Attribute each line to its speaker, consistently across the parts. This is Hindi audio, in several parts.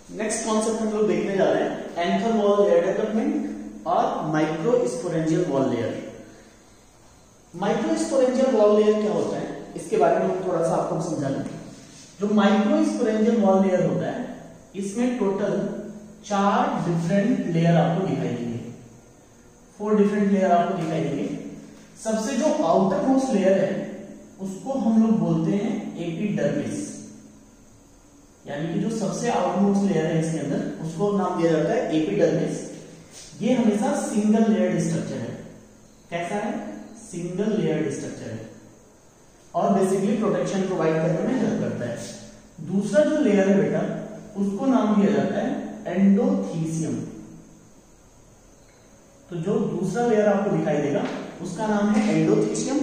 Speaker 1: नेक्स्ट कॉन्सेप्ट हम लोग देखने जा रहे हैं एंथर वॉल लेयर डेवलपमेंट और micro sporangial wall layer. Micro sporangial wall layer क्या होता है इसके बारे में हम थोड़ा सा आपको समझा लें। जो माइक्रो स्पोरेंजियल वॉल लेयर होता है इसमें टोटल 4 डिफरेंट लेयर आपको दिखाई देंगे, 4 डिफरेंट लेयर आपको दिखाई देंगे। सबसे जो आउटर मोस्ट लेयर है उसको हम लोग बोलते हैं एपिडर्मिस, यानी कि जो सबसे आउटर मोस्ट लेयर है इसके अंदर उसको नाम दिया जाता है एपिडर्मिस। ये हमेशा सिंगल लेयर्ड स्ट्रक्चर है। कैसा है? सिंगल लेयर्ड स्ट्रक्चर है और बेसिकली प्रोटेक्शन प्रोवाइड करने में हेल्प करता है। दूसरा जो लेयर है बेटा उसको नाम दिया जाता है एंडोथीसियम। तो जो दूसरा लेयर आपको दिखाई देगा उसका नाम है एंडोथीसियम।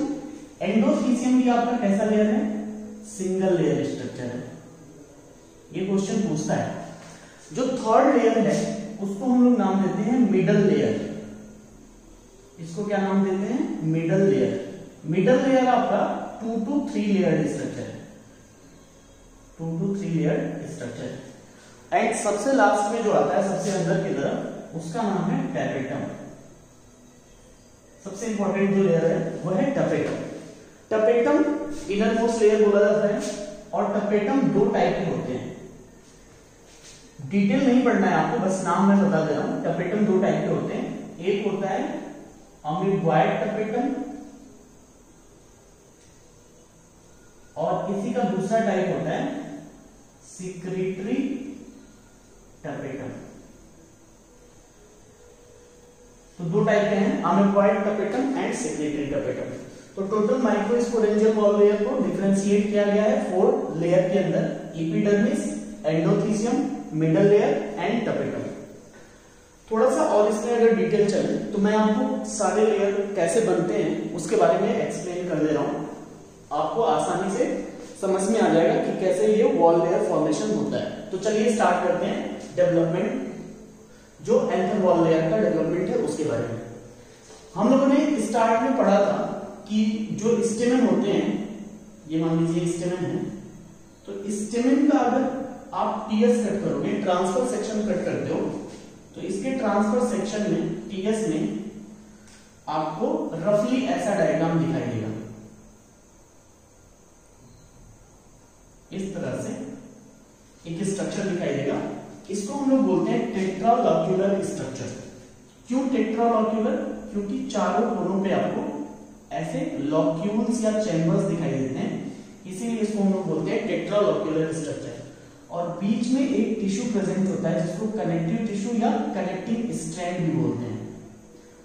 Speaker 1: एंडोथीसियम भी आपका कैसा लेयर है? सिंगल लेयर स्ट्रक्चर है। ये क्वेश्चन पूछता है। जो थर्ड लेयर है उसको हम लोग नाम देते हैं मिडल लेयर। इसको क्या नाम देते हैं? Middle layer. मिडल लेयर आपका 2 to 3 लेयर स्ट्रक्चर है, 2 to 3 लेयर स्ट्रक्चर है। एंड सबसे लास्ट में जो आता है सबसे अंदर की तरफ उसका नाम है टैपेटम। सबसे इंपॉर्टेंट जो लेयर है वो है tapetum. Tapetum inner most layer बोला जाता है और टैपेटम 2 टाइप के होते हैं। डिटेल नहीं पढ़ना है आपको, बस नाम मैं बता दे रहा हूं। टैपेटम 2 टाइप के होते हैं। एक होता है अमीबॉइड टैपेटम और इसी का दूसरा टाइप होता है सिक्रीटरी टैपेटम। तो 2 टाइप के हैं, amoeboid tapetum and secretory tapetum. तो total micro sporangial wall layer को डिफरेंशिएट किया गया है 4 लेयर के अंदर, epidermis, endothecium, middle layer and tapetum. थोड़ा सा और इसमें अगर डिटेल चले तो मैं आपको सारे लेयर कैसे बनते हैं उसके बारे में एक्सप्लेन कर दे रहा हूं। आपको आसानी से समझ में आ जाएगा कि कैसे ये वॉल लेयर फॉर्मेशन होता है। तो चलिए स्टार्ट करते हैं डेवलपमेंट, जो एंथर वॉल लेयर का डेवलपमेंट है उसके बारे में। हम लोगों ने स्टार्ट में पढ़ा था कि जो स्टेमेन होते हैं, ये मान लीजिए स्टेमेन है, तो स्टेमेन का अगर आप टीएस कट करोगे, ट्रांसफर सेक्शन कट करते हो, तो इसके ट्रांसफर सेक्शन में टीएस में आपको रफली ऐसा डायग्राम दिखाई देगा। इस तरह से एक स्ट्रक्चर दिखाई देगा। इसको हम लोग बोलते हैं टेट्रालॉक्यूलर स्ट्रक्चर। क्यों टेट्रालॉक्यूलर? क्योंकि चारों कोनों पे आपको ऐसे लॉक्यूल्स या चैम्बर्स दिखाई देते हैं, इसीलिए इसको हम लोग बोलते हैं टेट्रालॉक्यूलर स्ट्रक्चर। और बीच में एक टिश्यू प्रेजेंट होता है जिसको कनेक्टिव टिश्यू या कनेक्टिंग स्ट्रैंड भी बोलते हैं।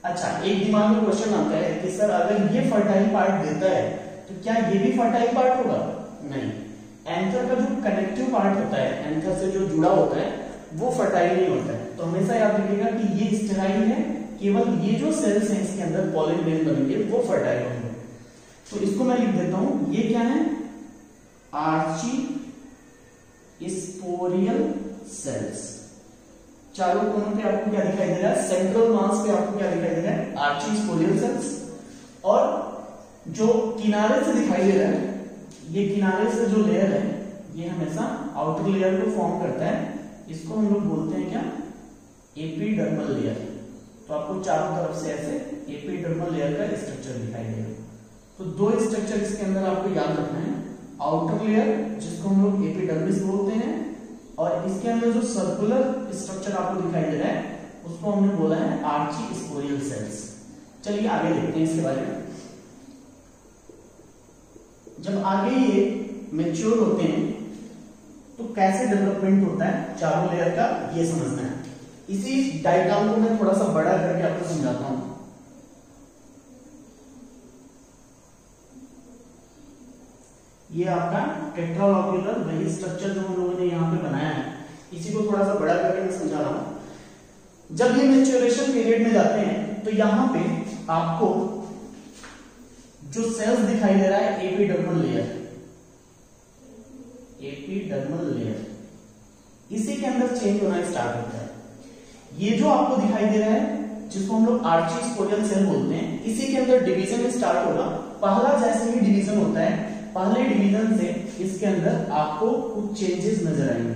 Speaker 1: अच्छा, एक दिमाग में क्वेश्चन आता है कि सर अगर ये फर्टाइल पार्ट देता है तो क्या ये भी फर्टाइल पार्ट होगा? नहीं, एंथर का जो कनेक्टिव पार्ट होता है, एंथर से जो जुड़ा होता है, वो फर्टाइल नहीं होता है। तो हमेशा याद रखिएगा कि ये स्टेराइल है, केवल ये जो सेल्स हैं इसके अंदर पॉलन ग्रेन बनेंगे वो फर्टाइल होंगे। तो इसको मैं लिख देता हूं, ये क्या है? Archesporial cells. चारों कोनों पे आपको क्या दिखाई दे रहा है? सेंट्रल मास पे आपको क्या दिखाई दे रहा है? Archesporial cells. और जो किनारे से दिखाई दे रहा है, ये किनारे से जो लेयर है ये हमेशा आउटर लेयर को फॉर्म करता है। इसको हम लोग बोलते हैं क्या? Epidermal layer. तो आपको चारों तरफ से ऐसे एपिडर्मल लेयर का स्ट्रक्चर दिखाई देगा। तो 2 स्ट्रक्चर इसके अंदर आपको याद रखना है। आउटर लेयर जिसको हम लोग एपिडर्मिस बोलते हैं और इसके अंदर जो सर्कुलर स्ट्रक्चर आपको दिखाई दे रहा है उसको हमने बोला है आर्ची स्पोरियल सेल्स। चलिए आगे देखते हैं इसके बारे में। जब आगे ये मैच्योर होते हैं तो कैसे डेवलपमेंट होता है चारों लेयर का, ये समझना है। इसी डायग्राम को मैं थोड़ा सा बड़ा करके आपको समझाता हूं। ये आपका टेट्रालॉक्यूलर वही स्ट्रक्चर जो हम लोगों ने यहाँ पे बनाया है, इसी को थोड़ा सा बड़ा करके मैं समझा रहा हूं। जब ये मैच्योरेशन पीरियड में जाते हैं तो यहाँ पे आपको जो सेल्स दिखाई दे रहा है एपिडर्मल लेयर, एपिडर्मल लेयर, इसी के अंदर चेंज होना स्टार्ट होता है। ये जो आपको दिखाई दे रहा है जिसको हम लोग आर्ची स्पोरियल सेल बोलते हैं, इसी के अंदर डिवीजन स्टार्ट होगा। पहला जैसे ही डिवीजन होता है, पहले डिवीजन से इसके अंदर आपको कुछ चेंजेस नजर आएंगे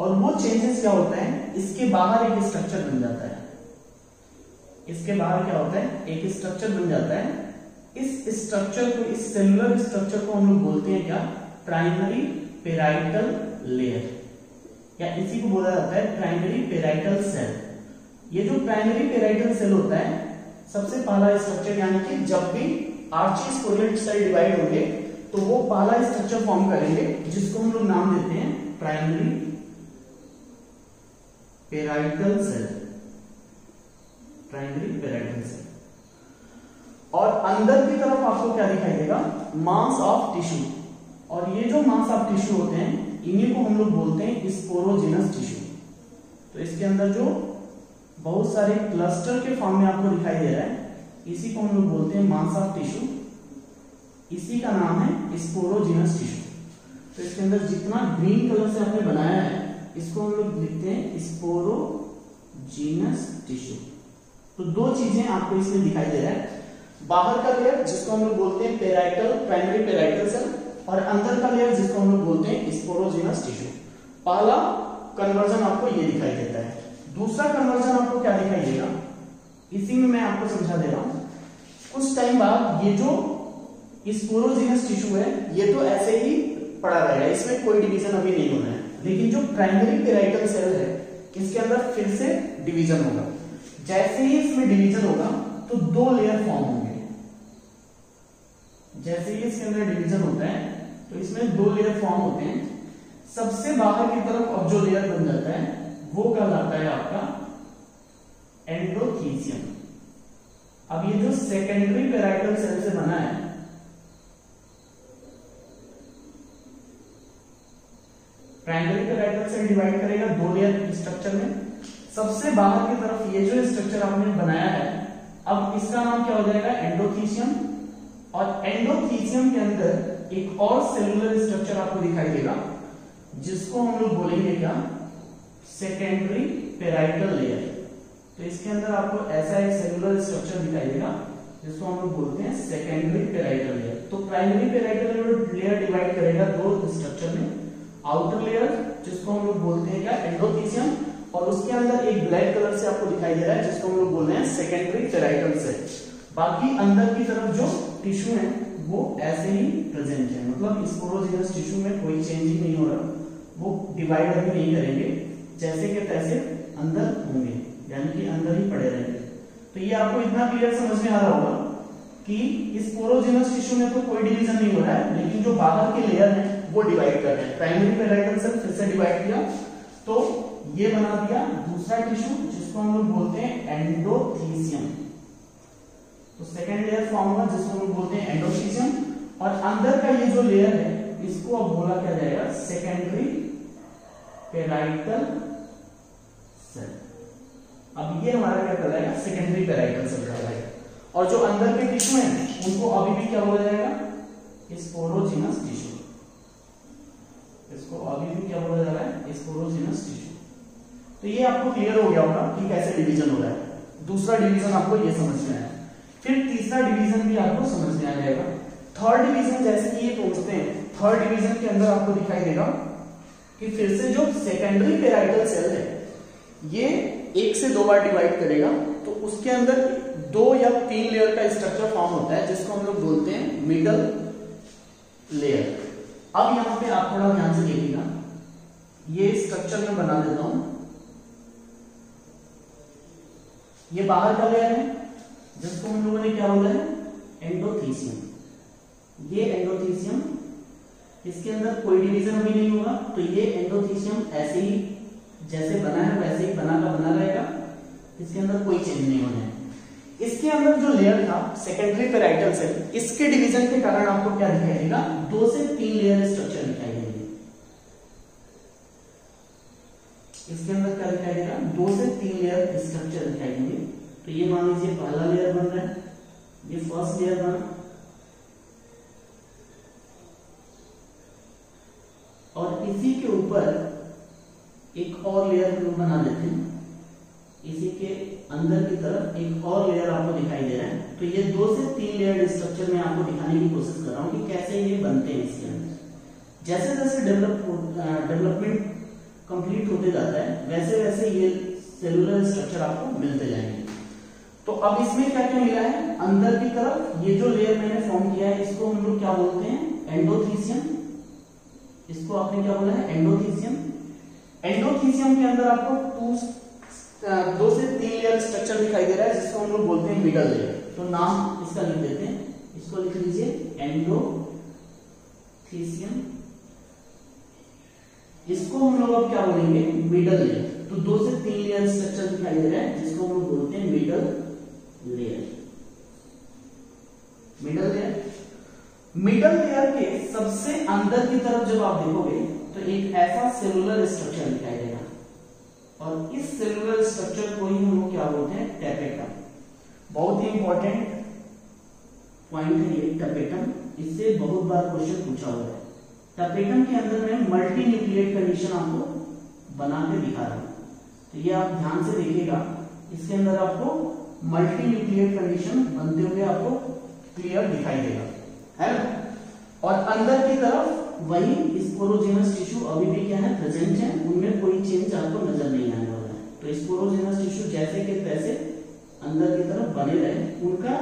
Speaker 1: और वो चेंजेस क्या होता है, इसके बाहर एक स्ट्रक्चर बन जाता है। इसके बाहर क्या होता है, एक स्ट्रक्चर बन जाता है। इस स्ट्रक्चर को, इस सेलुलर स्ट्रक्चर को हम लोग बोलते हैं क्या, प्राइमरी पेराइटल लेयर, या इसी को बोला जाता है प्राइमरी पेराइटल सेल। ये जो प्राइमरी पेराइटल सेल होता है, सबसे पहला स्ट्रक्चर, यानी कि जब भी आर्ची स्पोरियड सेल डिवाइड होंगे तो वो पहला स्ट्रक्चर फॉर्म करेंगे, जिसको हम लोग नाम देते हैं primary parietal cell. Primary parietal cell. और अंदर की तरफ आपको क्या दिखाई देगा, मास ऑफ टिश्यू। और ये जो मास ऑफ टिश्यू होते हैं, इन्हीं को हम लोग बोलते हैं स्पोरोजिनस टिश्यू। तो इसके अंदर जो बहुत सारे क्लस्टर के फॉर्म में आपको दिखाई दे रहा है, इसी को हम लोग बोलते हैं मास ऑफ टिश्यू। इसी का नाम है स्पोरोजिनस टिश्यू। तो इसके अंदर जितना ग्रीन कलर से आपने बनाया है, इसको हम लोग लिखते हैं स्पोरोजिनस टिश्यू। तो दो चीजें आपको इसमें दिखाई दे रहा है, बाहर का लेयर जिसको हम लोग बोलते हैं पेराइटल, प्राइमरी पेराइटल सेल, और अंदर का लेयर जिसको हम लोग बोलते हैं स्पोरोजिनस टिश्यू। पहला कन्वर्जन आपको ये दिखाई देता है। दूसरा कन्वर्जन आपको क्या दिखाई देगा, इसी में मैं आपको समझा दे रहा हूं। कुछ टाइम बाद ये जो स्पोरोजिनस टिश्यू है, ये तो ऐसे ही पड़ा रहेगा, इसमें कोई डिवीजन अभी नहीं होना है। लेकिन जो प्राइमरी पेराइटल सेल है, इसके अंदर फिर से डिवीजन होगा। जैसे ही इसमें डिवीजन होगा तो दो लेयर फॉर्म होंगे। जैसे ही इसके अंदर डिवीजन होता है तो इसमें दो लेयर फॉर्म होते हैं। सबसे बाहर की तरफ अब जो लेयर बन जाता है वो कहलाता है आपका एंडोथीसियम। अब ये जो सेकेंडरी पेराइटल सेल से बना है, प्राइमरी पेराइटल सेल डिवाइड करेगा दो लेयर स्ट्रक्चर में। सबसे बाहर की तरफ ये जो स्ट्रक्चर आपने बनाया है, अब इसका नाम क्या हो जाएगा, एंडोथीसियम। और एंडोथीसियम के अंदर एक और सेलुलर स्ट्रक्चर आपको दिखाई देगा, जिसको हम लोग बोलेंगे क्या, सेकेंडरी पेराइटल लेयर। तो इसके अंदर आपको ऐसा एक सेलुलर स्ट्रक्चर दिखाई देगा, जिसको हम लोग बोलते हैं सेकेंडरी पेराइटल लेयर। तो प्राइमरी पेराइटल लेयर डिवाइड करेगा दो स्ट्रक्चर में, आउटर लेयर जिसको हम लोग बोलते हैं क्या, एंडोथीसियम, और उसके अंदर एक ब्लैक कलर से आपको दिखाई दे रहा है, जिसको हम लोग बोल रहे हैं सेकेंडरी पेराइटल सेल। बाकी अंदर की तरफ जो टिश्यू है वो ऐसे ही प्रेजेंट है, मतलब स्पोरोजिनस टिश्यू में कोई चेंज ही नहीं हो रहा, वो डिवाइड अभी नहीं करेंगे, जैसे के तैसे अंदर होंगे, यानी कि अंदर ही पड़े रहेंगे। तो ये आपको इतना क्लियर समझ में आ रहा होगा कि स्पोरोजिनस टिश्यू में तो कोई डिवीजन नहीं हो रहा है, लेकिन जो बाहर के लेयर है वो डिवाइड कर रहे हैं। प्राइमरी पेराइटल सेल फिर से डिवाइड किया तो ये बना दिया दूसरा टिश्यू, जिसको हम लोग बोलते हैं एंडोथीसियम। तो सेकेंड लेयर फॉर्म हुआ, जिसको हम लोग बोलते हैं एंडोथीसियम। और अंदर का ये जो लेयर है, इसको अब बोला क्या जाएगा, सेकेंडरी पेराइटल सेल। अब ये हमारा क्या कहलाएगा, सेकेंडरी पेराइटल सेल कहलाएगा। और जो अंदर के टिश्यू है उनको अभी भी क्या बोला जाएगा, स्पोरोजिनस टिश्यू। इसको अभी भी क्या बोला जा रहा है, स्पोरोजिनस टिश्यू। तो ये आपको क्लियर हो गया होगा कि कैसे डिवीजन हो रहा है। दूसरा डिवीजन आपको ये समझ में आया, फिर तीसरा डिवीजन भी आपको समझ में आ जाएगा। थर्ड डिवीजन जैसे कि ये पूछते हैं, थर्ड डिवीजन के अंदर आपको दिखाई देगा कि फिर से जो सेकेंडरी पेराइटल सेल है, ये एक से दो बार डिवाइड करेगा, तो उसके अंदर 2 या 3 लेयर का स्ट्रक्चर फॉर्म होता है, जिसको हम लोग बोलते हैं मिडल लेयर। अब यहां पे आप थोड़ा ध्यान से देखिएगा, ये स्ट्रक्चर मैं बना देता हूं। ये बाहर का लेयर है, जिसको हम लोगों ने क्या बोला है, एंडोथीसियम। ये एंडोथीसियम, इसके अंदर कोई डिवीजन अभी नहीं होगा, तो ये एंडोथीसियम ऐसे ही जैसे बना है वैसे ही बना का बना रहेगा, इसके अंदर कोई चेंज नहीं होना है। इसके अंदर जो लेयर था सेकेंडरी पेराइटल सेल, इसके डिवीजन के कारण आपको क्या दिखाई देगा, 2 से 3 लेयर स्ट्रक्चर दिखाई देंगे। इसके अंदर क्या दिखाई देगा, 2 से 3 लेयर स्ट्रक्चर दिखाई देंगे। तो ये मान लीजिए पहला लेयर बन रहा है, ये फर्स्ट लेयर बना, और इसी के ऊपर एक और लेयर हम लोग बना देते हैं। इसी के अंदर की तरफ एक और लेयर आपको दिखाई दे रहा है। तो ये 2 से 3 लेयर स्ट्रक्चर में आपको दिखाने की कोशिश कर रहा हूं कि कैसे ये बनते हैं इसके अंदर। जैसे जैसे डेवलपमेंट कंप्लीट होते जाता है वैसे वैसे ये सेलुलर स्ट्रक्चर आपको मिलते जाएंगे। तो अब इसमें क्या क्या मिला है, अंदर की तरफ ये जो लेयर मैंने फॉर्म किया है इसको हम लोग क्या बोलते हैं, एंडोथीसियम। इसको आपने क्या बोला है, एंडोथीसियम। एंडोथीसियम के अंदर आपको 2 से 3 लेयर स्ट्रक्चर दिखाई दे रहा है जिसको हम लोग बोलते हैं मिडल लेयर। तो नाम इसका लिख देते हैं, इसको लिख लीजिए एंडोथीसियम। इसको हम लोग अब क्या बोलेंगे, मिडल लेयर। तो 2 से 3 लेयर स्ट्रक्चर दिखाई दे रहा है जिसको हम लोग बोलते हैं middle layer. Middle layer, middle layer के सबसे अंदर की तरफ जब आप देखोगे तो एक ऐसा सेलुलर स्ट्रक्चर दिखाई देगा और इस सेलुलर स्ट्रक्चर को ही हम लोग क्या बोलते हैं, टैपेटम। बहुत ही इंपॉर्टेंट पॉइंट है ये टैपेटम, इससे बहुत बार क्वेश्चन पूछा हुआ है। टैपेटम के अंदर मैं मल्टी न्यूक्लिएट कंडीशन आपको बना के दिखा रहा हूं, तो ये आप ध्यान से देखिएगा। इसके अंदर आपको मल्टी न्यूक्लिएट कंडीशन बनते हुए आपको क्लियर दिखाई देगा, है ना। और अंदर की तरफ वही स्पोरोजेनस टिश्यू अभी भी क्या है, प्रेजेंट है, उनमें कोई चेंज आपको नजर नहीं आने वाला है। तो स्पोरोजेनस टिश्यू जैसे के तैसे अंदर की तरफ बने रहे, उनका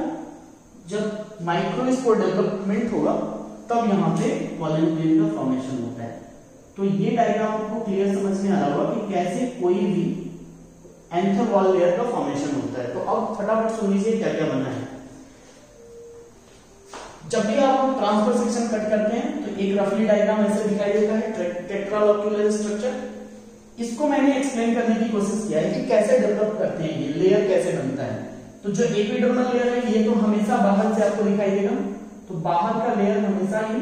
Speaker 1: जब माइक्रोस्पोर डेवलपमेंट होगा तब यहाँ पे पॉलन ग्रेन का फॉर्मेशन होता है। तो ये डायग्राम आपको क्लियर समझ में आ रहा होगा कि कैसे कोई भी एंथर वॉल लेयर का फॉर्मेशन होता है। तो अब फटाफट सुन लीजिए क्या क्या बना है। जब भी आप ट्रांसफर सेक्शन कट करते हैं तो एक रफली डायग्राम ऐसे दिखाई देता है, टेट्रालोक्यूलर स्ट्रक्चर। इसको मैंने एक्सप्लेन करने की कोशिश किया है कि कैसे डेवलप करते हैं, ये लेयर कैसे बनता है। तो जो एपिडर्मल लेयर है ये तो हमेशा बाहर से आपको दिखाई देगा, तो बाहर का लेयर हमेशा ही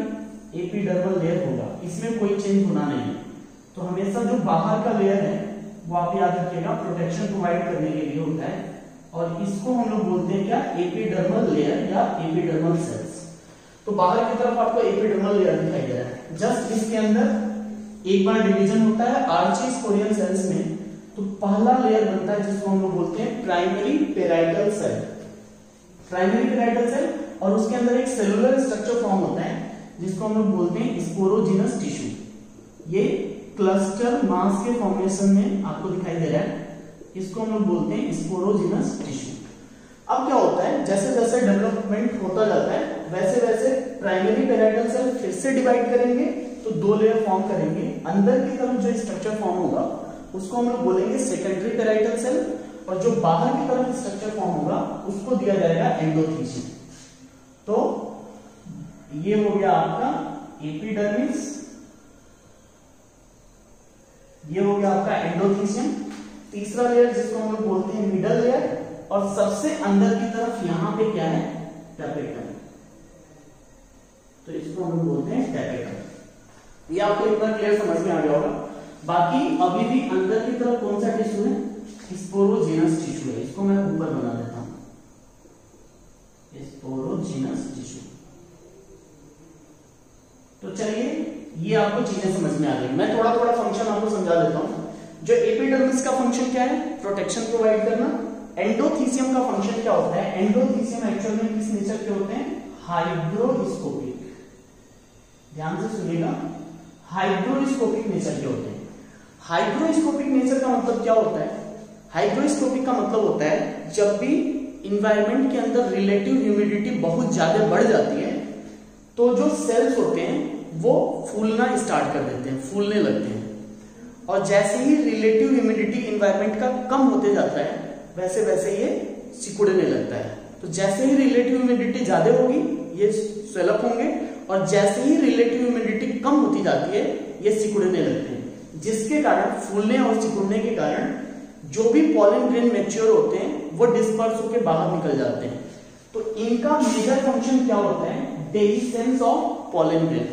Speaker 1: एपिडर्मल लेयर होगा, इसमें कोई चेंज होना नहीं है। तो हमेशा जो बाहर का लेयर है वो आप याद रखिएगा प्रोटेक्शन प्रोवाइड करने के लिए होता है, और इसको हम लोग बोलते हैं क्या, एपिडर्मल लेयर या एपिडर्मल सेल्स। तो बाहर की तरफ आपको एपिडर्मल लेयर दिखाई दे रहा है। जस्ट इसके अंदर एक बार डिवीजन होता है आर्चीस्पोरियन सेल्स में, तो पहला लेयर बनता है जिसको हम लोग बोलते हैं primary parietal cell. Primary parietal cell, और उसके अंदर एक सेलुलर स्ट्रक्चर फॉर्म होता है जिसको हम लोग बोलते हैं स्पोरोजिनस टिश्यू। ये क्लस्टर मास के फॉर्मेशन में आपको दिखाई दे रहा है, इसको हम लोग बोलते हैं स्पोरोजिनस टिश्यू। अब क्या होता है, जैसे जैसे डेवलपमेंट होता जाता है वैसे वैसे प्राइमरी पेराइटल सेल फिर से डिवाइड करेंगे तो 2 लेयर फॉर्म करेंगे। अंदर की तरफ जो स्ट्रक्चर फॉर्म होगा उसको हम लोग बोलेंगे सेकेंडरी पेराइटल सेल, और जो बाहर की तरफ स्ट्रक्चर फॉर्म होगा उसको दिया जाएगा एंडोथीसियम। तो ये हो गया आपका एपिडर्मिस, ये हो गया आपका एंडोथीसियम। तीसरा लेयर जिसको हम लोग बोलते हैं मिडल लेयर, और सबसे अंदर की तरफ यहां पे क्या है, टैपेटम। तो इसको हम लोग बोलते हैं टैपेटम। ये आपको इतना क्लियर समझ में आ गया होगा। बाकी अभी भी अंदर की तरफ कौन सा टिश्यू है, स्पोरोजिनस टिश्यू है। इसको मैं ऊपर बना देता हूं, स्पोरोजिनस टिश्यू। तो चलिए ये आपको चीजें समझ में आ गई। मैं थोड़ा थोड़ा फंक्शन आपको समझा देता हूं। जो एपिडर्मिस का फंक्शन क्या है, प्रोटेक्शन प्रोवाइड करना। एंडोथीसियम का फंक्शन क्या होता है, एंडोथीसियम एक्चुअल में किस नेचर के होते हैं, हाइड्रोस्कोपिक। ध्यान से सुनिएगा, हाइड्रोस्कोपिक नेचर के होते हैं। हाइड्रोस्कोपिक नेचर का मतलब क्या होता है, हाइड्रोस्कोपिक का मतलब होता है जब भी इन्वायरमेंट के अंदर रिलेटिव ह्यूमिडिटी बहुत ज्यादा बढ़ जाती है तो जो सेल्स होते हैं वो फूलना स्टार्ट कर देते हैं, फूलने लगते हैं। और जैसे ही रिलेटिव ह्यूमिडिटी इन्वायरमेंट का कम होते जाता है वैसे वैसे ये सिकुड़ने लगता है। तो जैसे ही रिलेटिव ह्यूमिडिटी ज्यादा होगी ये स्वेलअप होंगे, और जैसे ही रिलेटिव ह्यूमिडिटी कम होती जाती है ये सिकुड़ने लगते हैं, जिसके कारण फूलने और सिकुड़ने के कारण जो भी पॉलन ग्रेन मैच्योर होते हैं वो डिस्पर्स होकर बाहर निकल जाते हैं। तो इनका मेजर फंक्शन क्या होता है, डेहिसेंस ऑफ पॉलन ग्रेन,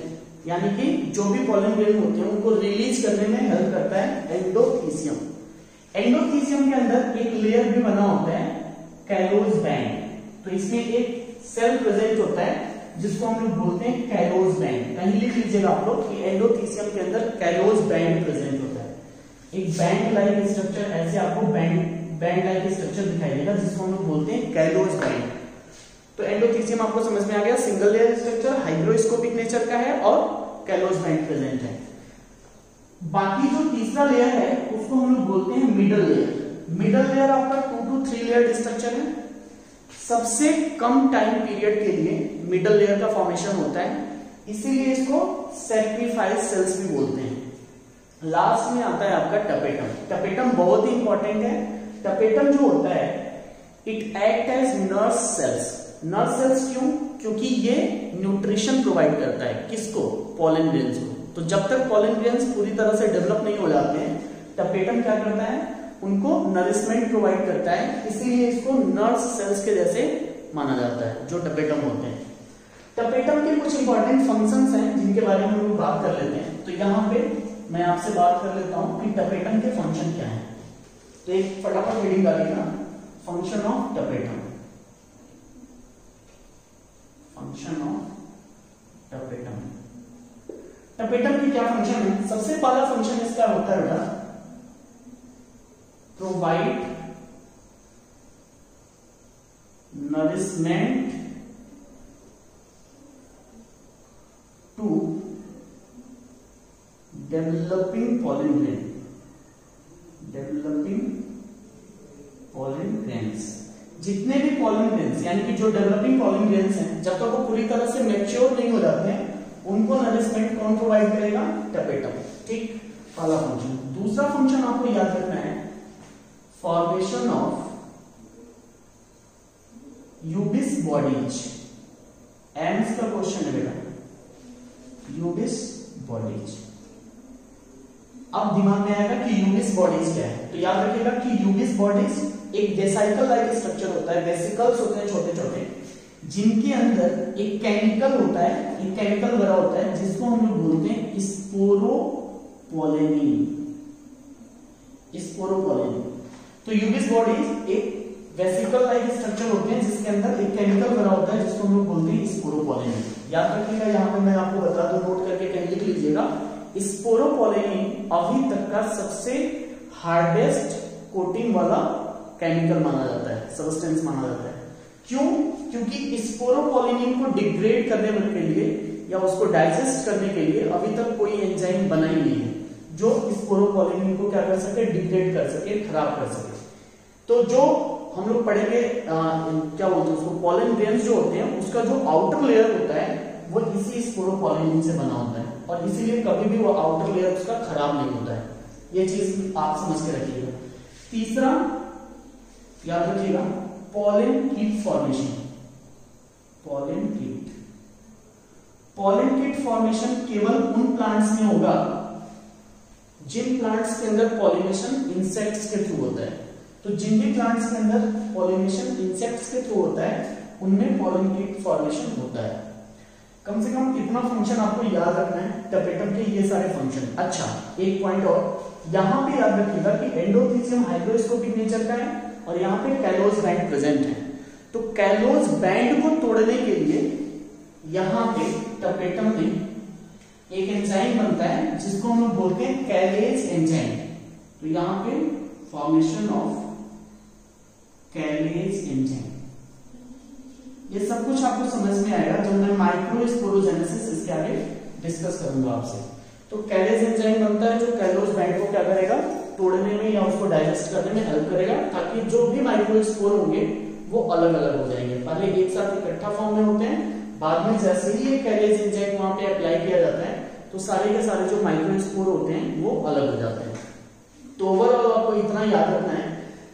Speaker 1: यानी कि जो भी पॉलन ग्रेन होते हैं उनको रिलीज करने में हेल्प करता है एंडोथीसियम। एंडोथीसियम के अंदर एक लेयर भी बना होता है कैलोज बैंड। तो इसमें एक सेल प्रेजेंट होता है जिसको हम लोग बोलते हैं कैलोज बैंड। कहीं लिख लीजिएगा आप लोग कि एंडोथीसियम के अंदर कैलोज बैंड प्रेजेंट होता है। एक बैंड लाइक स्ट्रक्चर, ऐसे आपको बैंड लाइक स्ट्रक्चर दिखाई देगा जिसको हम लोग बोलते हैं कैलोज बैंड। तो एंडोथीसियम आपको समझ में आ गया, single layer structure, hydroscopic nature का है और कैलोज बैंड प्रेजेंट है। बाकी जो तीसरा लेयर है उसको हम लोग बोलते हैं मिडल लेयर। मिडल लेयर आपका 2 to 3 लेयर स्ट्रक्चर है। सबसे कम टाइम पीरियड के लिए मिडल लेयर का फॉर्मेशन होता है, इसीलिए इसको सैक्रिफाइस सेल्स भी बोलते हैं। लास्ट में आता है आपका टपेटम। टपेटम बहुत ही इंपॉर्टेंट है। टपेटम जो होता है it act as nerve cells. Nerve cells क्यों? क्योंकि ये न्यूट्रिशन प्रोवाइड करता है किसको? पॉलन ग्रेन्स को। तो जब तक पॉलन ग्रेन्स पूरी तरह से डेवलप नहीं हो जाते हैं, टपेटम क्या करता है? उनको नरिशमेंट प्रोवाइड करता है, इसीलिए इसको नर्व सेल्स के जैसे माना जाता है जो टपेटम होते हैं। टपेटम के कुछ इंपॉर्टेंट फंक्शंस हैं जिनके बारे में हम लोग बात कर लेते हैं। तो यहाँ पे मैं आपसे बात कर लेता हूं कि टपेटम के फंक्शन क्या है। तो एक फटाफट रीडिंग करेगा, function of tapetum. Function of tapetum. Tapetum की क्या फंक्शन है? सबसे पहला फंक्शन इसका होता है बेटा provide nourishment to developing pollen grain. Developing pollen grains, जितने भी पॉलन ग्रेन्स यानी कि जो डेवलपिंग पॉलन ग्रेन्स हैं, जब तक वो पूरी तरह से मैच्योर नहीं हो जाते हैं, उनको नरिशमेंट कौन प्रोवाइड करेगा? टपेटम। ठीक, पहला फंक्शन। दूसरा फंक्शन आपको याद रखना है, फॉर्मेशन ऑफ यूबिस बॉडीज। एम्स का क्वेश्चन है बेटा, यूबिस बॉडीज। अब दिमाग में आएगा कि यूबिस बॉडीज क्या है, तो याद रखिएगा कि यूबिस बॉडीज एक वेसिकल लाइक स्ट्रक्चर होता है। वेसिकल्स होते हैं छोटे छोटे, जिनके अंदर एक केमिकल होता है, एक केमिकल भरा होता है जिसको हम लोग बोलते हैं स्पोरोपोलेनिन। स्पोरोपोलेनिन। तो यूबिस बॉडीज एक वेसिकल लाइक स्ट्रक्चर होते हैं जिसके अंदर एक केमिकल भरा होता है जिसको हम लोग बोलते हैं स्पोरोपोलेनिन। याद रखिएगा, यहाँ पे मैं आपको बता दूं, नोट करके कहीं लिख लीजिएगा। स्पोरोपोलेनिन अभी तक का सबसे हार्डेस्ट कोटिंग वाला केमिकल माना जाता है, सब्सटेंस माना जाता है। क्यों? क्योंकि स्पोरोपोलेनिन को डिग्रेड करने के लिए या उसको डाइजेस्ट करने के लिए अभी तक कोई एंजाइम बना ही नहीं है जो स्पोरोपोलेनिन को क्या कर सके? डिग्रेड कर सके, खराब कर सके। तो जो हम लोग पढ़ेंगे क्या बोलते हैं उसको, पॉलन ग्रेन्स जो होते हैं उसका जो आउटर लेयर होता है वो इसी स्पोरोपोलेनिन से बना होता है, और इसीलिए कभी भी वो आउटर लेयर उसका खराब नहीं होता है। ये चीज आप समझ के रखिएगा। तीसरा याद रखिएगा, पॉलन कीट फॉर्मेशन। पॉलन कीट। पॉलन कीट फॉर्मेशन केवल उन प्लांट्स में होगा जिन प्लांट्स के अंदर पॉलिनेशन इंसेक्ट्स के थ्रू होता है। तो जिन भी प्लांट्स के अंदर पॉलिनेशन इंसेक्ट्स के थ्रू होता है उनमें पॉलन कीट फॉर्मेशन होता है। कम से कम इतना फंक्शन आपको याद रखना है टपेटम के, ये सारे फंक्शन। अच्छा, एक पॉइंट और यहां पे याद रखिएगा कि एंडोथीसियम हाइग्रोस्कोपिक नेचर का है और यहाँ पे कैलोज बैंड प्रेजेंट है। तो कैलोज बैंड को तोड़ने के लिए यहाँ पे टपेटम में एक एंजाइम बनता है जिसको हम लोग बोलते हैं कैलेज एंजाइम। तो यहाँ पे फॉर्मेशन ऑफ कैलेज एंजाइम। ये सब कुछ आपको समझ में आएगा जब मैं माइक्रोस्पोरोजेनेसिस इसके आगे डिस्कस करूंगा आपसे। तो कैलेज एंजाइम बनता है जो कैलोज बैंड को क्या करेगा? तोड़ने में या उसको डाइजेस्ट करने में हेल्प करेगा, ताकि जो भी माइक्रोस्पोर होंगे वो अलग अलग हो जाएंगे। पहले एक साथ इकट्ठा फॉर्म में होते हैं, बाद में जैसे ही ये कैलेज एंजाइम वहां पे अप्लाई किया जाता है तो सारे के सारे जो माइक्रोस्पोर होते हैं वो अलग हो जाते हैं। तो ओवरऑल आपको इतना याद रखना है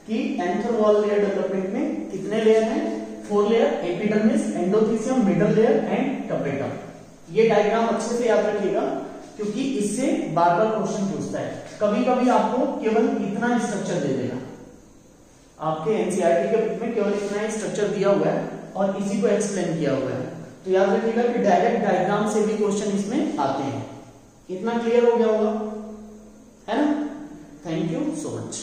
Speaker 1: कि एंथर वॉल लेयर डेवलपमेंट में कितने लेयर हैं? 4 layer, epidermis, endothecium, middle layer and tapetum. ये डायग्राम अच्छे से याद रखिएगा क्योंकि इससे बार बार क्वेश्चन पूछता है। कभी कभी आपको केवल इतना स्ट्रक्चर दे देगा, आपके एनसीईआरटी के बुक में केवल इतना ही स्ट्रक्चर दिया हुआ है और इसी को एक्सप्लेन किया हुआ है। तो याद रखिएगा कि डायरेक्ट डायग्राम से भी क्वेश्चन इसमें आते हैं। इतना क्लियर हो गया होगा, है ना? Thank you so much.